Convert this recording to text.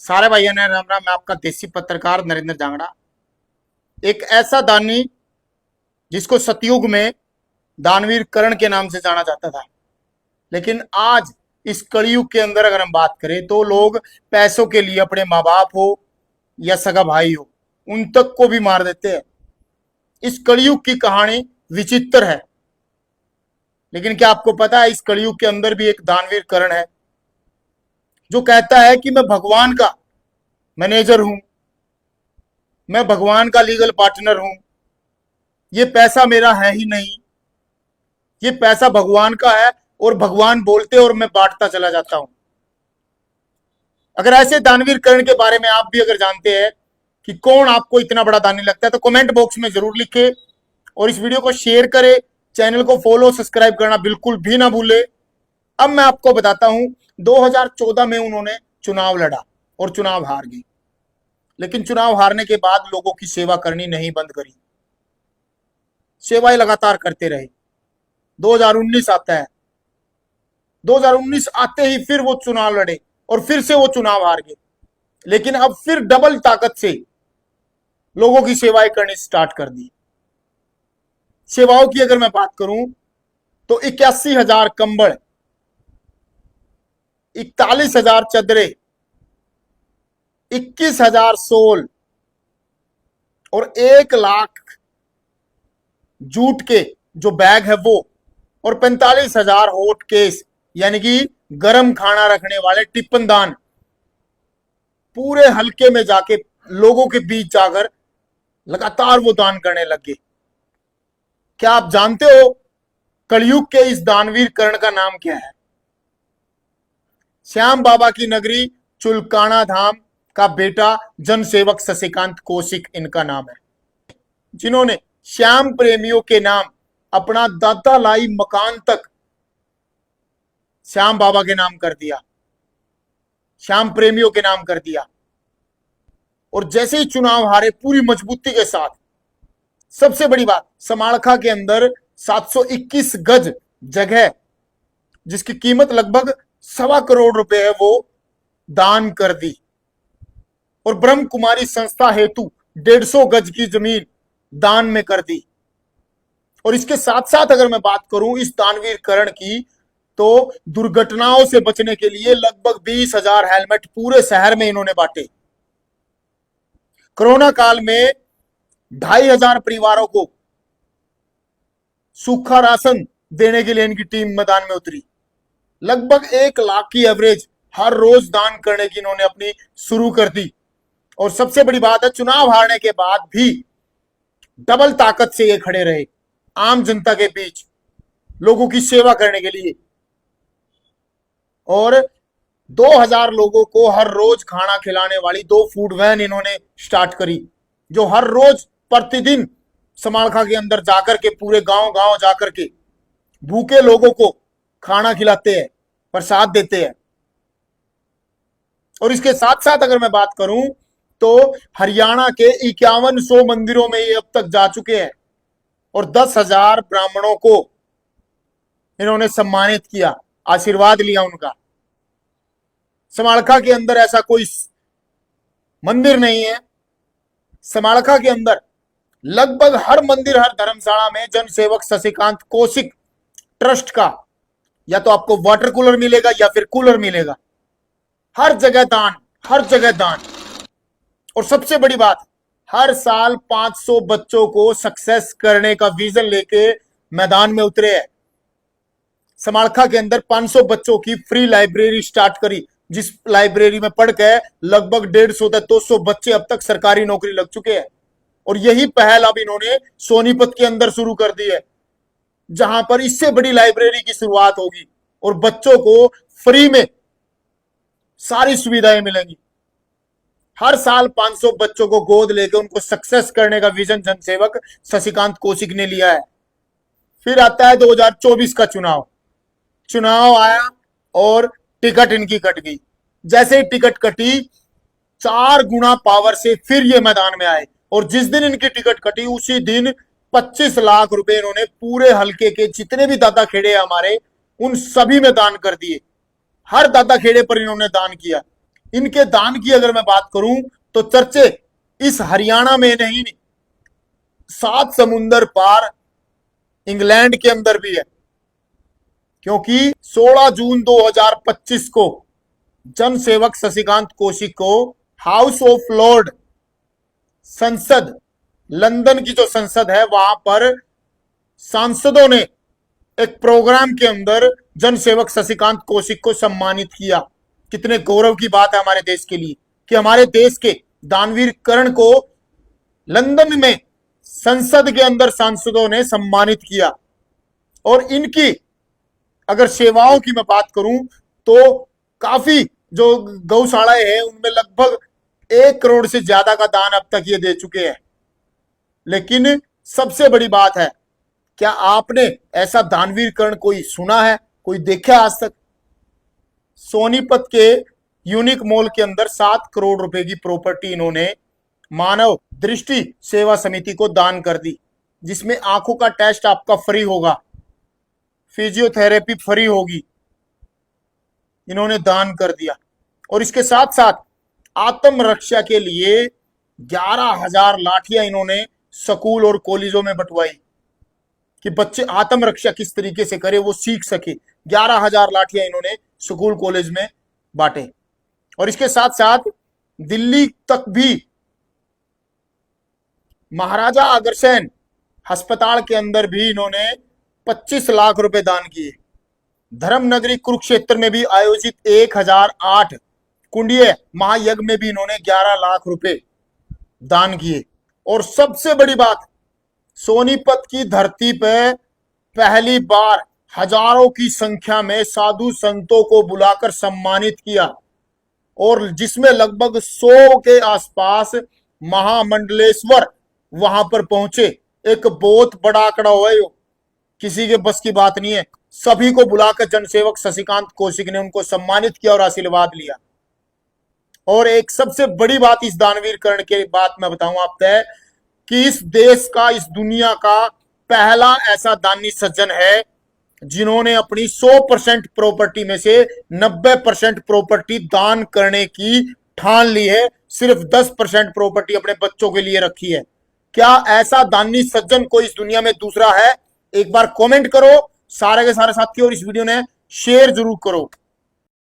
सारे भाइयों ने राम राम। मैं आपका देसी पत्रकार नरेंद्र जांगड़ा। एक ऐसा दानी जिसको सतयुग में दानवीर कर्ण के नाम से जाना जाता था, लेकिन आज इस कलयुग के अंदर अगर हम बात करें तो लोग पैसों के लिए अपने माँ बाप हो या सगा भाई हो, उन तक को भी मार देते हैं। इस कलयुग की कहानी विचित्र है, लेकिन क्या आपको पता है इस कलयुग के अंदर भी एक दानवीर कर्ण है जो कहता है कि मैं भगवान का मैनेजर हूं, मैं भगवान का लीगल पार्टनर हूं, ये पैसा मेरा है ही नहीं, ये पैसा भगवान का है और भगवान बोलते और मैं बांटता चला जाता हूं। अगर ऐसे दानवीर कर्ण के बारे में आप भी अगर जानते हैं कि कौन आपको इतना बड़ा दानी लगता है तो कमेंट बॉक्स में जरूर लिखे और इस वीडियो को शेयर करें। चैनल को फॉलो सब्सक्राइब करना बिल्कुल भी ना भूले। अब मैं आपको बताता हूं, 2014 में उन्होंने चुनाव लड़ा और चुनाव हार गए, लेकिन चुनाव हारने के बाद लोगों की सेवा करनी नहीं बंद करी, सेवाएं लगातार करते रहे। 2019 आता है, 2019 आते ही फिर वो चुनाव लड़े और फिर से वो चुनाव हार गए, लेकिन अब फिर डबल ताकत से लोगों की सेवाएं करनी स्टार्ट कर दी। सेवाओं की अगर मैं बात करूं तो 81,000 कंबल, 41,000 चदरे, 21,000 सोल और 1 लाख जूट के जो बैग है वो, और 45,000 हॉट केस यानी कि गर्म खाना रखने वाले टिफिन दान पूरे हल्के में जाके लोगों के बीच जाकर लगातार वो दान करने लगे। क्या आप जानते हो कलयुग के इस दानवीर कर्ण का नाम क्या है? श्याम बाबा की नगरी चुलकाना धाम का बेटा जनसेवक शशिकांत कौशिक इनका नाम है, जिन्होंने श्याम प्रेमियों के नाम अपना दादा लाई मकान तक श्याम बाबा के नाम कर दिया, श्याम प्रेमियों के नाम कर दिया। और जैसे ही चुनाव हारे पूरी मजबूती के साथ, सबसे बड़ी बात, समालखा के अंदर 721 गज जगह जिसकी कीमत लगभग 1.25 करोड़ रुपए है वो दान कर दी, और ब्रह्म कुमारी संस्था हेतु 150 गज की जमीन दान में कर दी। और इसके साथ साथ अगर मैं बात करूं इस दानवीर कर्ण की, तो दुर्घटनाओं से बचने के लिए लगभग 20,000 हेलमेट पूरे शहर में इन्होंने बांटे। कोरोना काल में 2,500 परिवारों को सूखा राशन देने के लिए इनकी टीम मैदान में उतरी। लगभग 1 लाख की एवरेज हर रोज दान करने की इन्होंने अपनी शुरू कर दी। और सबसे बड़ी बात है, चुनाव हारने के बाद भी डबल ताकत से ये खड़े रहे आम जनता के बीच लोगों की सेवा करने के लिए, और 2,000 लोगों को हर रोज खाना खिलाने वाली 2 फूड वैन इन्होंने स्टार्ट करी, जो हर रोज प्रतिदिन समालखा के अंदर जाकर के पूरे गांव गांव जाकर के भूखे लोगों को खाना खिलाते हैं, प्रसाद देते हैं। और इसके साथ साथ अगर मैं बात करूं तो हरियाणा के 5100 मंदिरों में ये अब तक जा चुके हैं और 10,000 ब्राह्मणों को इन्होंने सम्मानित किया, आशीर्वाद लिया उनका। समालखा के अंदर ऐसा कोई मंदिर नहीं है, समालखा के अंदर लगभग हर मंदिर, हर धर्मशाला में जनसेवक शशिकांत कौशिक ट्रस्ट का या तो आपको वाटर कूलर मिलेगा या फिर कूलर मिलेगा। हर जगह दान, हर जगह दान। और सबसे बड़ी बात, हर साल 500 बच्चों को सक्सेस करने का विजन लेके मैदान में उतरे हैं। समालखा के अंदर 500 बच्चों की फ्री लाइब्रेरी स्टार्ट करी, जिस लाइब्रेरी में पढ़ के लगभग 150 से 200 बच्चे अब तक सरकारी नौकरी लग चुके हैं। और यही पहल अब इन्होंने सोनीपत के अंदर शुरू कर दी है, जहां पर इससे बड़ी लाइब्रेरी की शुरुआत होगी और बच्चों को फ्री में सारी सुविधाएं मिलेंगी। हर साल 500 बच्चों को गोद लेकर उनको सक्सेस करने का विजन जनसेवक शशिकांत कौशिक ने लिया है। फिर आता है 2024 का चुनाव। चुनाव आया और टिकट इनकी कट गई। जैसे ही टिकट कटी, 4 गुना पावर से फिर ये मैदान में आए, और जिस दिन इनकी टिकट कटी उसी दिन 25 लाख रुपए इन्होंने पूरे हल्के के जितने भी दादा खेड़े हैं हमारे, उन सभी में दान कर दिए। हर दादा खेड़े पर इन्होंने दान किया। इनके दान की अगर मैं बात करूं तो चर्चे इस हरियाणा में नहीं, 7 समुंदर पार इंग्लैंड के अंदर भी है, क्योंकि 16 जून 2025 को जन सेवक शशिकांत कौशिक को हाउस ऑफ लॉर्ड, संसद, लंदन की जो संसद है वहां पर सांसदों ने एक प्रोग्राम के अंदर जन सेवक शशिकांत कौशिक को सम्मानित किया। कितने गौरव की बात है हमारे देश के लिए कि हमारे देश के दानवीर कर्ण को लंदन में संसद के अंदर सांसदों ने सम्मानित किया। और इनकी अगर सेवाओं की मैं बात करूं तो काफी जो गौशालाएं हैं उनमें लगभग 1 करोड़ से ज्यादा का दान अब तक ये दे चुके हैं। लेकिन सबसे बड़ी बात है, क्या आपने ऐसा दानवीर कर्ण कोई सुना है, कोई देखा आज तक? सोनीपत के यूनिक मॉल के अंदर 7 करोड़ रुपए की प्रॉपर्टी इन्होंने मानव दृष्टि सेवा समिति को दान कर दी, जिसमें आंखों का टेस्ट आपका फ्री होगा, फिजियोथेरेपी फ्री होगी, इन्होंने दान कर दिया। और इसके साथ साथ आत्मरक्षा के लिए 11,000 लाठियां इन्होंने स्कूल और कॉलेजों में बंटवाई कि बच्चे आत्मरक्षा किस तरीके से करें वो सीख सके। 11,000 लाठियां इन्होंने स्कूल कॉलेज में बांटे। और इसके साथ साथ दिल्ली तक भी महाराजा अग्रसेन अस्पताल के अंदर भी इन्होंने 25 लाख रुपए दान किए। धर्म नगरी कुरुक्षेत्र में भी आयोजित 1008 कुंडीय महायज्ञ में भी इन्होंने 11 लाख रुपए दान किए। और सबसे बड़ी बात, सोनीपत की धरती पे पहली बार हजारों की संख्या में साधु संतों को बुलाकर सम्मानित किया, और जिसमें लगभग 100 के आसपास महामंडलेश्वर वहां पर पहुंचे। एक बहुत बड़ा आंकड़ा हुआ है, किसी के बस की बात नहीं है। सभी को बुलाकर जनसेवक शशिकांत कौशिक ने उनको सम्मानित किया और आशीर्वाद लिया। और एक सबसे बड़ी बात इस दानवीर कर्ण के बात मैं बताऊं आपको कि इस देश का, इस दुनिया का पहला ऐसा दानी सज्जन है जिन्होंने अपनी 100% प्रॉपर्टी में से 90% प्रॉपर्टी दान करने की ठान ली है, सिर्फ 10% प्रॉपर्टी अपने बच्चों के लिए रखी है। क्या ऐसा दानी सज्जन कोई इस दुनिया में दूसरा है? एक बार कमेंट करो सारे के सारे साथियों, और इस वीडियो ने शेयर जरूर करो।